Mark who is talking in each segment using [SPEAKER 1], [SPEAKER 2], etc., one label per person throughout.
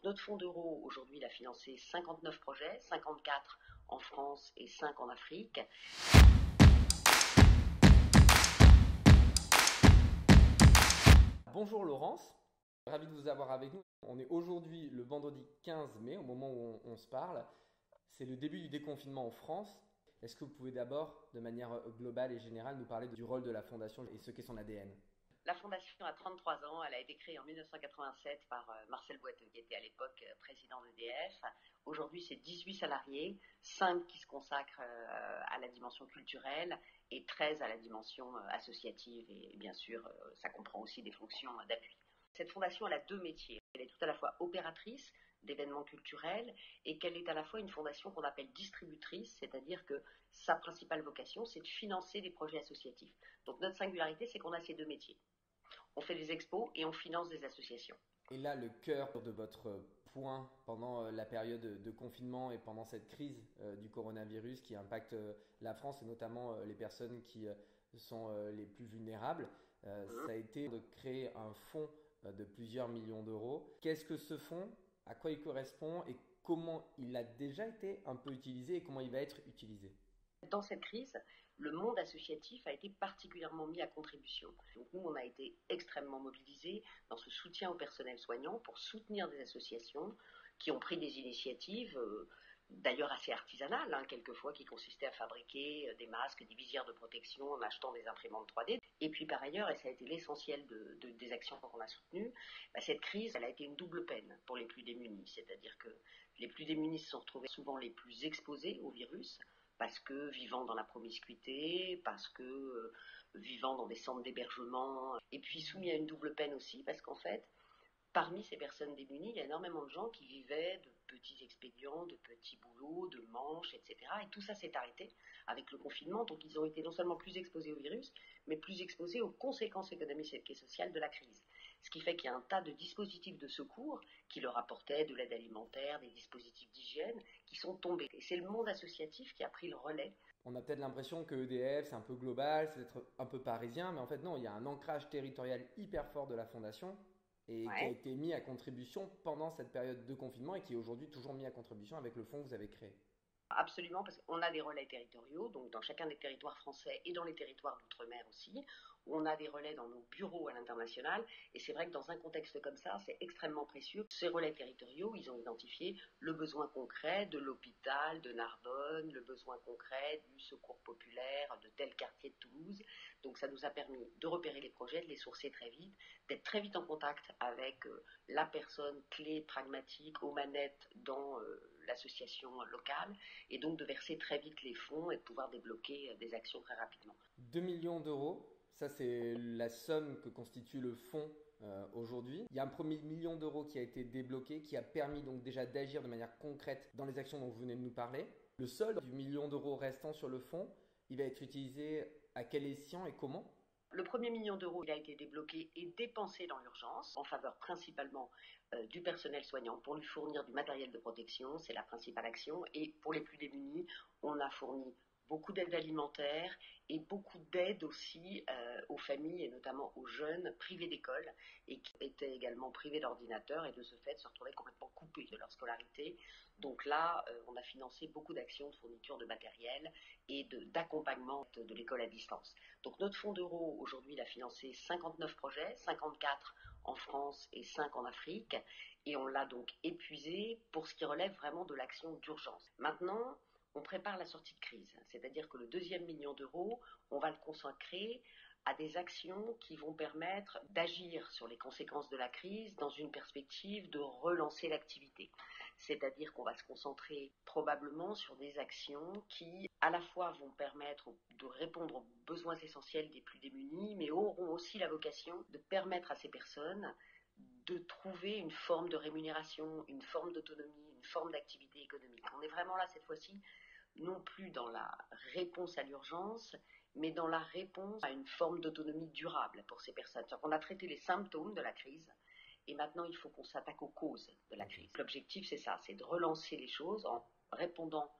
[SPEAKER 1] Notre fonds d'euro, aujourd'hui, il a financé 59 projets, 54 en France et 5 en Afrique.
[SPEAKER 2] Bonjour Laurence, ravi de vous avoir avec nous. On est aujourd'hui le vendredi 15 mai, au moment où on se parle. C'est le début du déconfinement en France. Est-ce que vous pouvez d'abord, de manière globale et générale, nous parler du rôle de la Fondation et ce qu'est son ADN ?
[SPEAKER 1] La Fondation a 33 ans, elle a été créée en 1987 par Marcel Boiteux, qui était à l'époque président d'EDF. Aujourd'hui, c'est 18 salariés, 5 qui se consacrent à la dimension culturelle et 13 à la dimension associative. Et bien sûr, ça comprend aussi des fonctions d'appui. Cette fondation, elle a deux métiers. Elle est tout à la fois opératrice d'événements culturels et qu'elle est à la fois une fondation qu'on appelle distributrice, c'est-à-dire que sa principale vocation, c'est de financer des projets associatifs. Donc notre singularité, c'est qu'on a ces deux métiers. On fait des expos et on finance des associations.
[SPEAKER 2] Et là, le cœur de votre point pendant la période de confinement et pendant cette crise du coronavirus qui impacte la France et notamment les personnes qui sont les plus vulnérables, ça a été de créer un fonds de plusieurs millions d'euros. Qu'est-ce que ce fonds, à quoi il correspond et comment il a déjà été un peu utilisé et comment il va être utilisé ?
[SPEAKER 1] Dans cette crise, le monde associatif a été particulièrement mis à contribution. Donc nous, on a été extrêmement mobilisés dans ce soutien au personnel soignant pour soutenir des associations qui ont pris des initiatives, d'ailleurs assez artisanales, quelquefois, qui consistaient à fabriquer des masques, des visières de protection en achetant des imprimantes 3D. Et puis par ailleurs, et ça a été l'essentiel des actions qu'on a soutenues, cette crise, elle a été une double peine pour les plus démunis. C'est-à-dire que les plus démunis se sont retrouvés souvent les plus exposés au virus, parce que vivant dans la promiscuité, parce que vivant dans des centres d'hébergement, et puis soumis à une double peine aussi, parce qu'en fait, parmi ces personnes démunies, il y a énormément de gens qui vivaient de petits expédients, de petits boulots, de manches, etc. Et tout ça s'est arrêté avec le confinement, donc ils ont été non seulement plus exposés au virus, mais plus exposés aux conséquences économiques et sociales de la crise. Ce qui fait qu'il y a un tas de dispositifs de secours qui leur apportaient de l'aide alimentaire, des dispositifs d'hygiène, qui sont tombés. Et c'est le monde associatif qui a pris le relais.
[SPEAKER 2] On a peut-être l'impression que EDF, c'est un peu global, c'est peut-être un peu parisien, mais en fait non, il y a un ancrage territorial hyper fort de la Fondation et qui a été mis à contribution pendant cette période de confinement et qui est aujourd'hui toujours mis à contribution avec le fonds que vous avez créé.
[SPEAKER 1] Absolument, parce qu'on a des relais territoriaux, donc dans chacun des territoires français et dans les territoires d'outre-mer aussi, où on a des relais dans nos bureaux à l'international, et c'est vrai que dans un contexte comme ça, c'est extrêmement précieux. Ces relais territoriaux, ils ont identifié le besoin concret de l'hôpital de Narbonne, le besoin concret du secours populaire de tel quartier de Toulouse, donc ça nous a permis de repérer les projets, de les sourcer très vite, d'être très vite en contact avec la personne clé, pragmatique, aux manettes dans l'association locale, et donc de verser très vite les fonds et de pouvoir débloquer des actions très rapidement.
[SPEAKER 2] 2 millions d'euros, ça c'est la somme que constitue le fonds aujourd'hui. Il y a un premier million d'euros qui a été débloqué, qui a permis donc déjà d'agir de manière concrète dans les actions dont vous venez de nous parler. Le solde du million d'euros restant sur le fonds, il va être utilisé à quel escient et comment ?
[SPEAKER 1] Le premier million d'euros, il a été débloqué et dépensé dans l'urgence, en faveur principalement du personnel soignant, pour lui fournir du matériel de protection, c'est la principale action. Et pour les plus démunis, on a fourni beaucoup d'aide alimentaire et beaucoup d'aide aussi aux familles et notamment aux jeunes privés d'école et qui étaient également privés d'ordinateur et de ce fait se retrouvaient complètement coupés de leur scolarité. Donc là, on a financé beaucoup d'actions de fourniture de matériel et d'accompagnement de l'école à distance. Donc notre fonds d'euro, aujourd'hui, il a financé 59 projets, 54 en France et 5 en Afrique, et on l'a donc épuisé pour ce qui relève vraiment de l'action d'urgence. Maintenant, on prépare la sortie de crise, c'est-à-dire que le deuxième million d'euros, on va le consacrer à des actions qui vont permettre d'agir sur les conséquences de la crise dans une perspective de relancer l'activité. C'est-à-dire qu'on va se concentrer probablement sur des actions qui, à la fois, vont permettre de répondre aux besoins essentiels des plus démunis, mais auront aussi la vocation de permettre à ces personnes de trouver une forme de rémunération, une forme d'autonomie, une forme d'activité économique. On est vraiment là, cette fois-ci, non plus dans la réponse à l'urgence, mais dans la réponse à une forme d'autonomie durable pour ces personnes. On a traité les symptômes de la crise, et maintenant il faut qu'on s'attaque aux causes de la crise. L'objectif, c'est ça, c'est de relancer les choses en répondant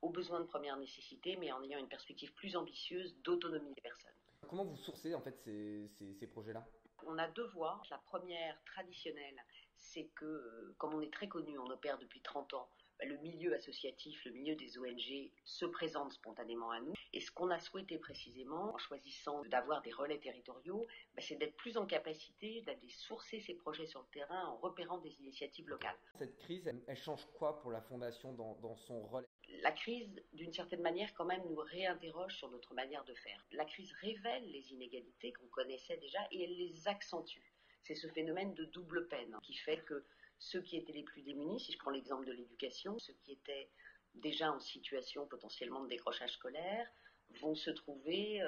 [SPEAKER 1] aux besoins de première nécessité, mais en ayant une perspective plus ambitieuse d'autonomie des personnes.
[SPEAKER 2] Comment vous sourcez en fait ces projets-là ?
[SPEAKER 1] On a deux voies. La première, traditionnelle, c'est que, comme on est très connu, on opère depuis 30 ans, le milieu associatif, le milieu des ONG se présente spontanément à nous. Et ce qu'on a souhaité précisément, en choisissant d'avoir des relais territoriaux, c'est d'être plus en capacité d'aller sourcer ces projets sur le terrain en repérant des initiatives locales.
[SPEAKER 2] Cette crise, elle change quoi pour la Fondation dans son relais ?
[SPEAKER 1] La crise, d'une certaine manière, quand même, nous réinterroge sur notre manière de faire. La crise révèle les inégalités qu'on connaissait déjà et elle les accentue. C'est ce phénomène de double peine qui fait que ceux qui étaient les plus démunis, si je prends l'exemple de l'éducation, ceux qui étaient déjà en situation potentiellement de décrochage scolaire, vont s'être retrouvés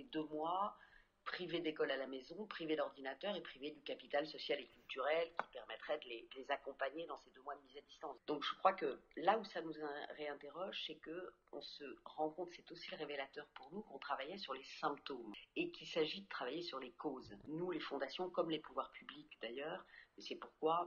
[SPEAKER 1] 2 mois privés d'école à la maison, privés d'ordinateur et privés du capital social et culturel qui permettrait de les accompagner dans ces 2 mois de mise à distance. Donc je crois que là où ça nous réinterroge, c'est qu'on se rend compte, c'est aussi révélateur pour nous, qu'on travaillait sur les symptômes et qu'il s'agit de travailler sur les causes. Nous, les fondations, comme les pouvoirs publics d'ailleurs, c'est pourquoi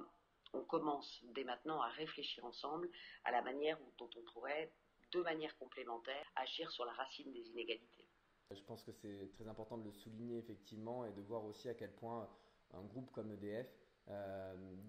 [SPEAKER 1] on commence dès maintenant à réfléchir ensemble à la manière dont on pourrait, de manière complémentaire, agir sur la racine des inégalités.
[SPEAKER 2] Je pense que c'est très important de le souligner effectivement et de voir aussi à quel point un groupe comme EDF,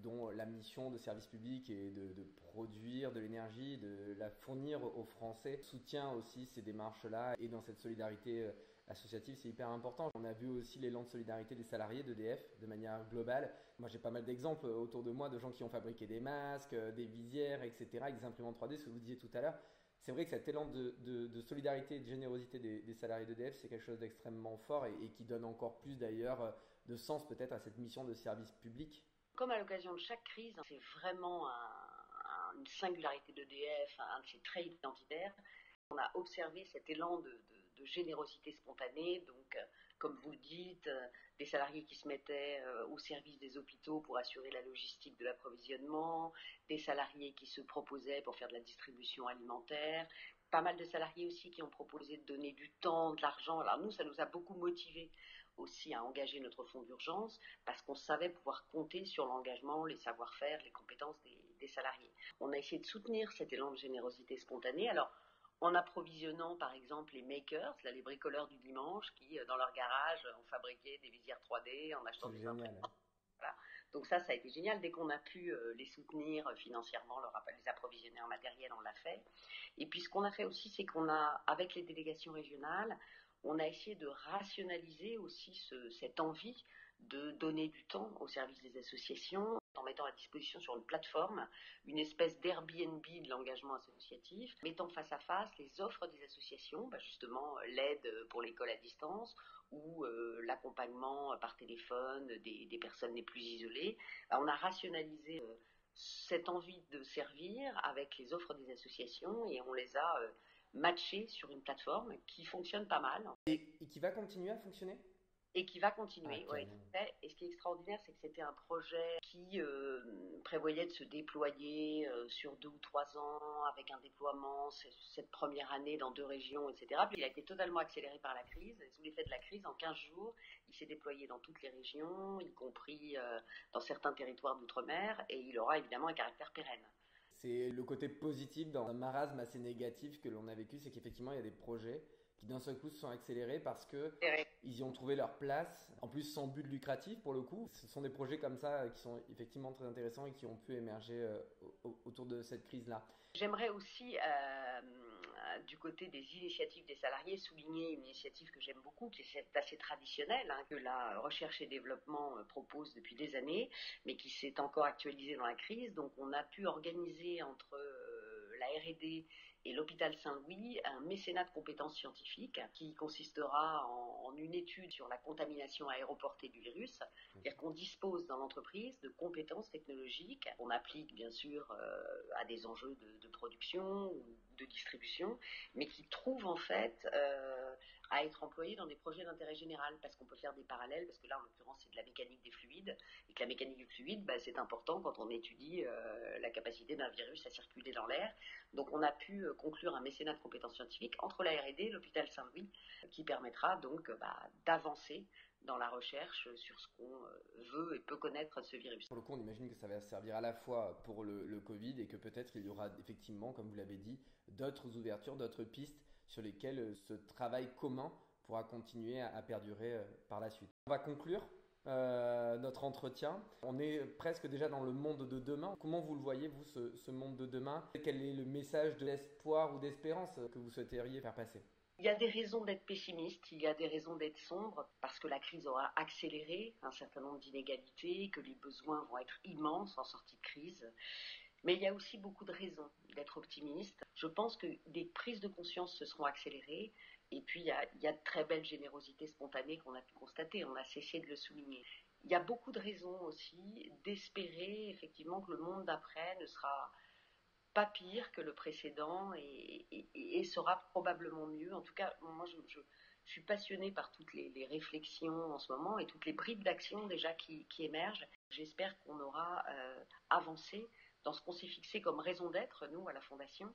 [SPEAKER 2] dont la mission de service public est de produire de l'énergie, de la fournir aux Français, soutient aussi ces démarches-là et dans cette solidarité associative, c'est hyper important. On a vu aussi l'élan de solidarité des salariés d'EDF de manière globale. Moi, j'ai pas mal d'exemples autour de moi de gens qui ont fabriqué des masques, des visières, etc., avec des imprimantes 3D, ce que vous disiez tout à l'heure. C'est vrai que cet élan de solidarité et de générosité des salariés d'EDF, c'est quelque chose d'extrêmement fort et qui donne encore plus d'ailleurs de sens peut-être à cette mission de service public.
[SPEAKER 1] Comme à l'occasion de chaque crise, c'est vraiment une singularité d'EDF, un de ses traits identitaires. On a observé cet élan de générosité spontanée, donc comme vous le dites, des salariés qui se mettaient au service des hôpitaux pour assurer la logistique de l'approvisionnement, des salariés qui se proposaient pour faire de la distribution alimentaire, pas mal de salariés aussi qui ont proposé de donner du temps, de l'argent. Alors nous, ça nous a beaucoup motivés aussi à engager notre fonds d'urgence parce qu'on savait pouvoir compter sur l'engagement, les savoir-faire, les compétences des salariés. On a essayé de soutenir cet élan de générosité spontanée. Alors, en approvisionnant par exemple les makers, là, les bricoleurs du dimanche qui, dans leur garage, ont fabriqué des visières 3D en achetant des imprimantes. Voilà. Donc ça a été génial. Dès qu'on a pu les soutenir financièrement, les approvisionner en matériel, on l'a fait. Et puis ce qu'on a fait aussi, c'est qu'on a, avec les délégations régionales, on a essayé de rationaliser aussi cette envie de donner du temps au service des associations en mettant à disposition sur une plateforme une espèce d'Airbnb de l'engagement associatif, mettant face à face les offres des associations, justement l'aide pour l'école à distance ou l'accompagnement par téléphone des personnes les plus isolées. On a rationalisé cette envie de servir avec les offres des associations et on les a matchés sur une plateforme qui fonctionne pas mal.
[SPEAKER 2] Et qui va continuer à fonctionner ?
[SPEAKER 1] Et qui va continuer, oui. Et ce qui est extraordinaire, c'est que c'était un projet qui prévoyait de se déployer sur 2 ou 3 ans, avec un déploiement cette première année dans 2 régions, etc. Puis il a été totalement accéléré par la crise. Sous l'effet de la crise, en 15 jours, il s'est déployé dans toutes les régions, y compris dans certains territoires d'outre-mer, et il aura évidemment un caractère pérenne.
[SPEAKER 2] C'est le côté positif dans un marasme assez négatif que l'on a vécu, c'est qu'effectivement, il y a des projets qui d'un seul coup se sont accélérés parce qu'ils y ont trouvé leur place, en plus sans but lucratif pour le coup. Ce sont des projets comme ça qui sont effectivement très intéressants et qui ont pu émerger autour de cette crise-là.
[SPEAKER 1] J'aimerais aussi, du côté des initiatives des salariés, souligner une initiative que j'aime beaucoup, qui est assez traditionnelle, que la recherche et développement propose depuis des années, mais qui s'est encore actualisée dans la crise. Donc on a pu organiser entre la R&D et l'hôpital Saint-Louis un mécénat de compétences scientifiques qui consistera en une étude sur la contamination aéroportée du virus. C'est-à-dire qu'on dispose dans l'entreprise de compétences technologiques qu'on applique bien sûr à des enjeux de production ou de distribution, mais qui trouvent en fait à être employés dans des projets d'intérêt général, parce qu'on peut faire des parallèles, parce que là en l'occurrence c'est de la mécanique des fluides, et que la mécanique du fluide c'est important quand on étudie la capacité d'un virus à circuler dans l'air. Donc on a pu conclure un mécénat de compétences scientifiques entre la R&D et l'hôpital Saint-Louis, qui permettra donc d'avancer dans la recherche sur ce qu'on veut et peut connaître ce virus.
[SPEAKER 2] Pour le coup, on imagine que ça va servir à la fois pour le Covid et que peut-être il y aura effectivement, comme vous l'avez dit, d'autres ouvertures, d'autres pistes sur lesquelles ce travail commun pourra continuer à perdurer par la suite. On va conclure notre entretien. On est presque déjà dans le monde de demain. Comment vous le voyez, vous, ce monde de demain? Quel est le message d'espoir ou d'espérance que vous souhaiteriez faire passer?
[SPEAKER 1] Il y a des raisons d'être pessimiste, il y a des raisons d'être sombre, parce que la crise aura accéléré un certain nombre d'inégalités, que les besoins vont être immenses en sortie de crise. Mais il y a aussi beaucoup de raisons d'être optimiste. Je pense que des prises de conscience se seront accélérées. Et puis, il y a de très belles générosités spontanées qu'on a pu constater. On a cessé de le souligner. Il y a beaucoup de raisons aussi d'espérer effectivement que le monde d'après ne sera pas pire que le précédent et sera probablement mieux. En tout cas, moi, je suis passionnée par toutes les réflexions en ce moment et toutes les bribes d'action déjà qui émergent. J'espère qu'on aura avancé dans ce qu'on s'est fixé comme raison d'être, nous, à la Fondation,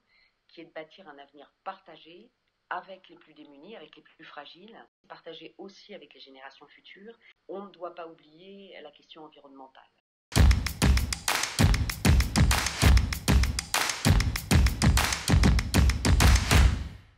[SPEAKER 1] qui est de bâtir un avenir partagé avec les plus démunis, avec les plus fragiles, partagé aussi avec les générations futures. On ne doit pas oublier la question environnementale.